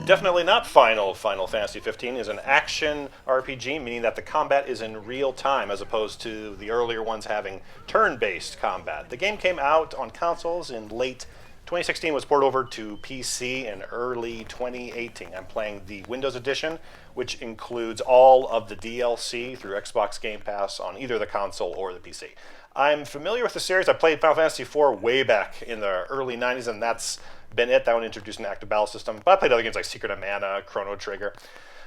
Definitely not Final Fantasy 15 is an action RPG, meaning that the combat is in real time as opposed to the earlier ones having turn-based combat. The game came out on consoles in late 2016, was ported over to PC in early 2018. I'm playing the Windows Edition, which includes all of the DLC through Xbox Game Pass on either the console or the PC. I'm familiar with the series. I played Final Fantasy IV way back in the early 90s, and that's been it. That one introduced an active battle system. But I played other games like Secret of Mana, Chrono Trigger.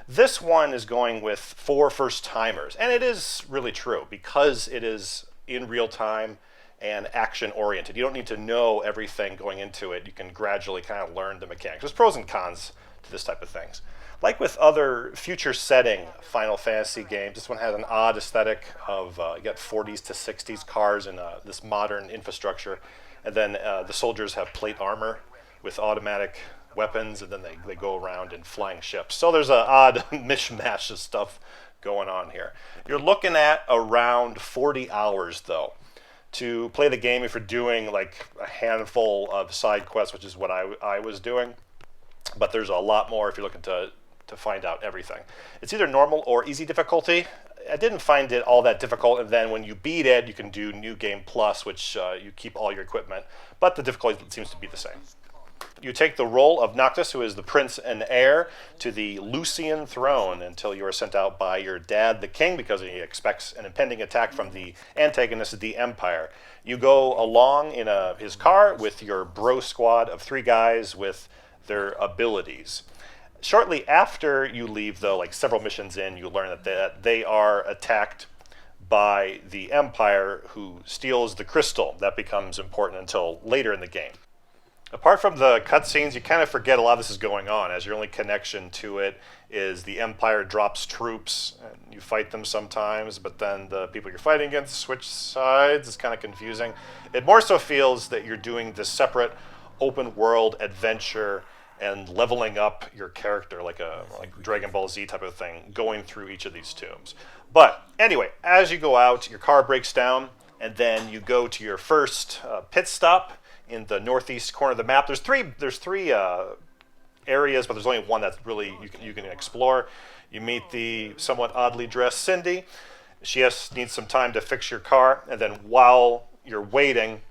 This one is going with 4 first-timers, and it is really true because it is in real time and action-oriented. You don't need to know everything going into it. You can gradually kind of learn the mechanics. There's pros and cons to this type of things. Like with other future-setting Final Fantasy games, this one has an odd aesthetic of you got 40s to 60s cars and this modern infrastructure, and then the soldiers have plate armor with automatic weapons, and then they go around in flying ships. So there's an odd mishmash of stuff going on here. You're looking at around 40 hours, though, to play the game if you're doing like a handful of side quests, which is what I was doing. But there's a lot more if you're looking to find out everything. It's either normal or easy difficulty. I didn't find it all that difficult, and then when you beat it, you can do New Game Plus, which you keep all your equipment, but the difficulty seems to be the same. You take the role of Noctis, who is the prince and heir to the Lucian throne, until you are sent out by your dad, the king, because he expects an impending attack from the antagonist of the Empire. You go along in his car with your bro squad of 3 guys with their abilities. Shortly after you leave, though, like several missions in, you learn that they are attacked by the Empire, who steals the crystal. That becomes important until later in the game. Apart from the cutscenes, you kind of forget a lot of this is going on, as your only connection to it is the Empire drops troops, and you fight them sometimes, but then the people you're fighting against switch sides. It's kind of confusing. It more so feels that you're doing this separate open world adventure and leveling up your character like Dragon Ball Z type of thing, going through each of these tombs. But anyway, as you go out, your car breaks down, and then you go to your first pit stop in the northeast corner of the map. There's three areas, but there's only one that's really you can explore. You meet the somewhat oddly dressed Cindy. She needs some time to fix your car, and then while you're waiting,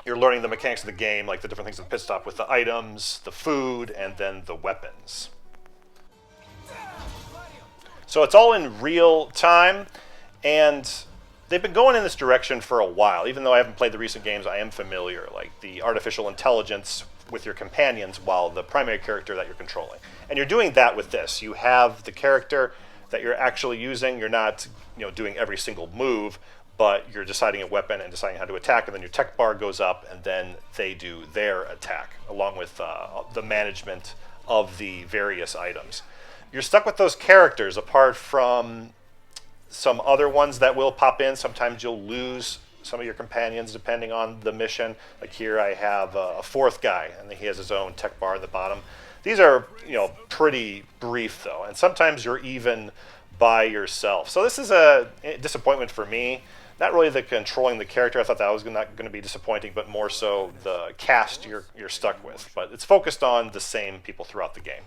you're learning the mechanics of the game, like the different things at the pit stop with the items, the food, and then the weapons. So it's all in real time, and they've been going in this direction for a while. Even though I haven't played the recent games, I am familiar, like the artificial intelligence with your companions while the primary character that you're controlling. And you're doing that with this. You have the character that you're actually using. You're not, doing every single move, but you're deciding a weapon and deciding how to attack, and then your tech bar goes up, and then they do their attack, along with the management of the various items. You're stuck with those characters, apart from some other ones that will pop in. Sometimes you'll lose some of your companions depending on the mission. Like here I have a 4th guy, and he has his own tech bar at the bottom. These are pretty brief, though, and sometimes you're even by yourself. So this is a disappointment for me. Not really the controlling the character. I thought that was not going to be disappointing, but more so the cast you're stuck with. But it's focused on the same people throughout the game.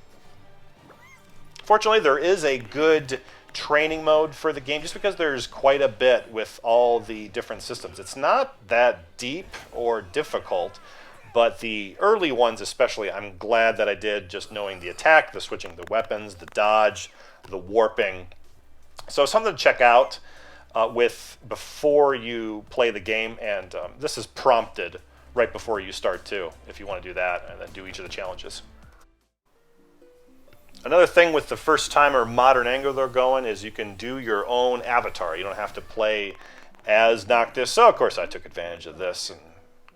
Fortunately, there is a good training mode for the game, just because there's quite a bit with all the different systems. It's not that deep or difficult, but the early ones especially, I'm glad that I did, just knowing the attack, the switching the weapons, the dodge, the warping. So something to check out before you play the game, and this is prompted right before you start too, if you want to do that, and then do each of the challenges. Another thing with the first-timer modern angle they're going is you can do your own avatar. You don't have to play as Noctis. So, of course, I took advantage of this and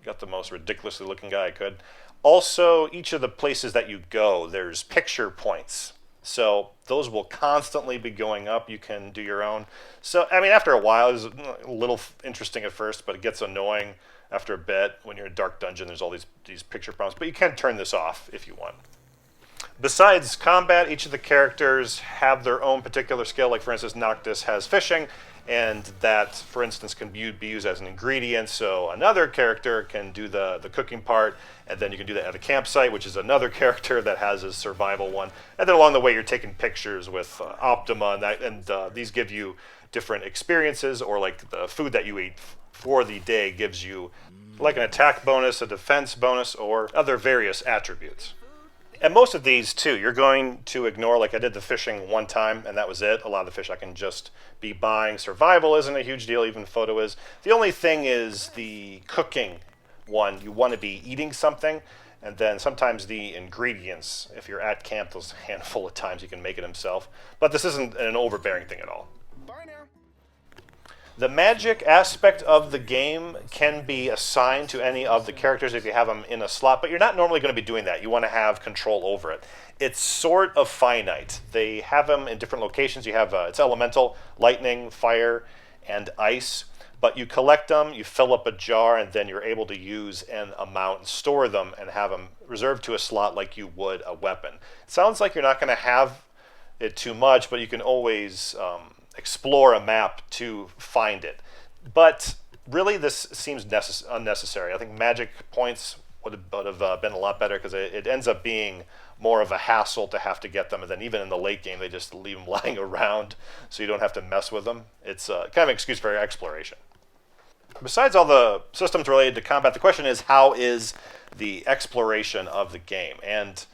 got the most ridiculously looking guy I could. Also, each of the places that you go, there's picture points. So those will constantly be going up. You can do your own. So, after a while, it's a little interesting at first, but it gets annoying after a bit. When you're in a dark dungeon, there's all these picture prompts. But you can turn this off if you want. Besides combat, each of the characters have their own particular skill. Like, for instance, Noctis has fishing, and that, for instance, can be used as an ingredient. So another character can do the cooking part, and then you can do that at a campsite, which is another character that has a survival one. And then along the way, you're taking pictures with Optima, and these give you different experiences, or like the food that you eat for the day gives you like an attack bonus, a defense bonus, or other various attributes. And most of these, too, you're going to ignore. Like I did the fishing one time, and that was it. A lot of the fish I can just be buying. Survival isn't a huge deal, even photo is. The only thing is the cooking one. You want to be eating something, and then sometimes the ingredients. If you're at camp, those handful of times you can make it himself. But this isn't an overbearing thing at all. The magic aspect of the game can be assigned to any of the characters if you have them in a slot, but you're not normally going to be doing that. You want to have control over it. It's sort of finite. They have them in different locations. You have, it's elemental, lightning, fire, and ice. But you collect them, you fill up a jar, and then you're able to use an amount and store them and have them reserved to a slot like you would a weapon. It sounds like you're not going to have it too much, but you can always explore a map to find it. But really, this seems unnecessary. I think magic points would have been a lot better, because it ends up being more of a hassle to have to get them, and then even in the late game they just leave them lying around so you don't have to mess with them. It's kind of an excuse for exploration. Besides all the systems related to combat, the question is, how is the exploration of the game? And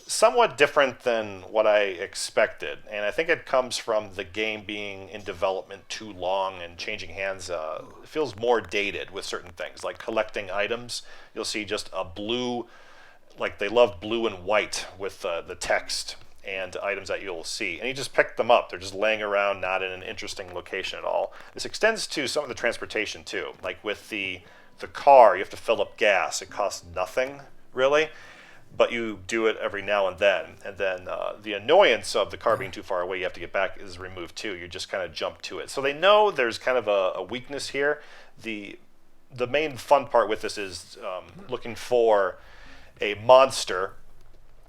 somewhat different than what I expected, and I think it comes from the game being in development too long and changing hands. It feels more dated with certain things, like collecting items. You'll see just a blue, like they love blue and white with the text and items that you'll see, and you just pick them up. They're just laying around, not in an interesting location at all. This extends to some of the transportation too, like with the car. You have to fill up gas. It costs nothing really, but you do it every now and then. And then the annoyance of the car being too far away, you have to get back, is removed too. You just kind of jump to it. So they know there's kind of a weakness here. The main fun part with this is looking for a monster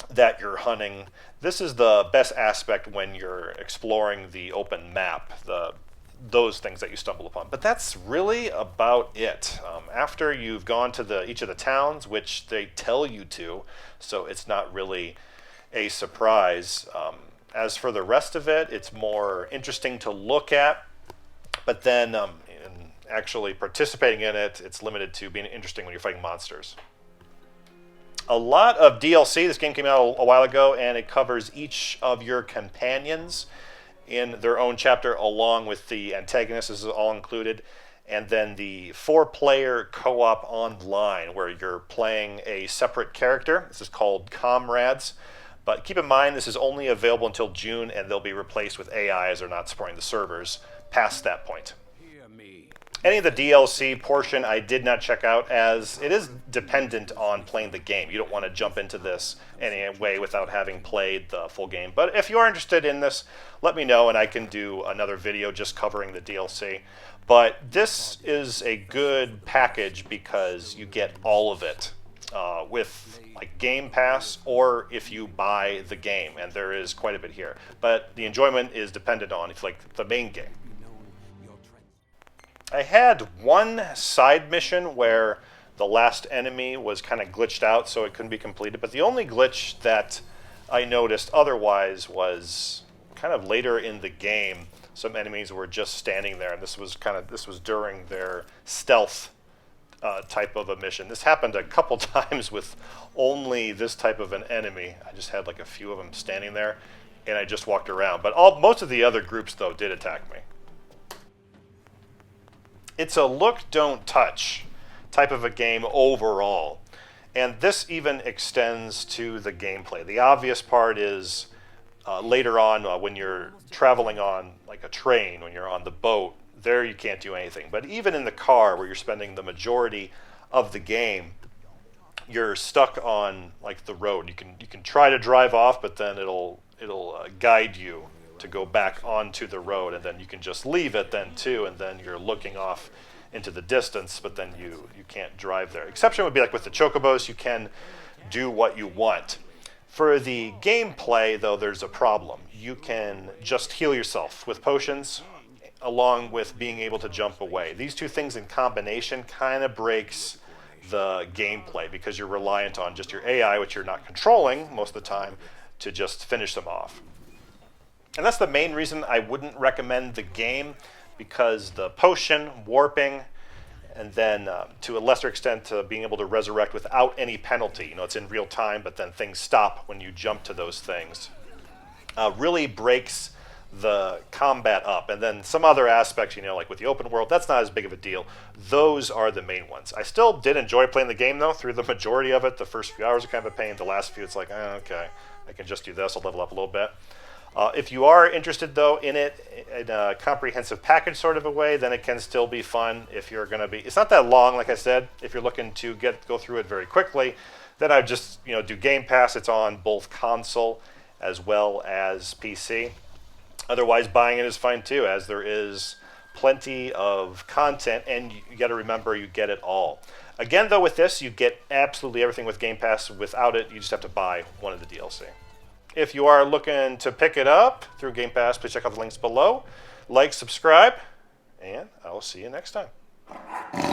that you're hunting. This is the best aspect when you're exploring the open map, those things that you stumble upon. But that's really about it. After you've gone to each of the towns, which they tell you to, so it's not really a surprise. As for the rest of it, it's more interesting to look at, but then in actually participating in it, it's limited to being interesting when you're fighting monsters. A lot of DLC. This game came out a while ago, and it covers each of your companions in their own chapter, along with the antagonist. This is all included. And then the 4-player co-op online, where you're playing a separate character. This is called Comrades. But keep in mind, this is only available until June, and they'll be replaced with AI, as they're not supporting the servers past that point. Any of the DLC portion I did not check out, as it is dependent on playing the game. You don't want to jump into this anyway without having played the full game. But if you are interested in this, let me know, and I can do another video just covering the DLC. But this is a good package because you get all of it with like Game Pass, or if you buy the game, and there is quite a bit here. But the enjoyment is dependent on if like the main game. I had one side mission where the last enemy was kind of glitched out, so it couldn't be completed. But the only glitch that I noticed otherwise was kind of later in the game. Some enemies were just standing there, and this was during their stealth type of a mission. This happened a couple times with only this type of an enemy. I just had like a few of them standing there, and I just walked around. But most of the other groups, though, did attack me. It's a look, don't touch type of a game overall. And this even extends to the gameplay. The obvious part is later on when you're traveling on like a train, when you're on the boat, there you can't do anything. But even in the car, where you're spending the majority of the game, you're stuck on like the road. You can try to drive off, but then it'll guide you to go back onto the road, and then you can just leave it then too, and then you're looking off into the distance, but then you can't drive there. Exception would be like with the chocobos, you can do what you want. For the gameplay, though, there's a problem. You can just heal yourself with potions along with being able to jump away. These two things in combination kind of breaks the gameplay because you're reliant on just your AI, which you're not controlling most of the time, to just finish them off. And that's the main reason I wouldn't recommend the game, because the potion, warping, and then to a lesser extent being able to resurrect without any penalty. You know, it's in real time, but then things stop when you jump to those things. Really breaks the combat up. And then some other aspects, you know, like with the open world, that's not as big of a deal. Those are the main ones. I still did enjoy playing the game, though, through the majority of it. The first few hours are kind of a pain. The last few, it's like, okay, I can just do this. I'll level up a little bit. If you are interested, though, in it in a comprehensive package sort of a way, then it can still be fun. If you're going to be, it's not that long, like I said. If you're looking to go through it very quickly, then I would just do Game Pass. It's on both console as well as PC. Otherwise, buying it is fine too, as there is plenty of content, and you got to remember you get it all. Again, though, with this, you get absolutely everything with Game Pass. Without it, you just have to buy one of the DLC. If you are looking to pick it up through Game Pass, please check out the links below. Like, subscribe, and I will see you next time.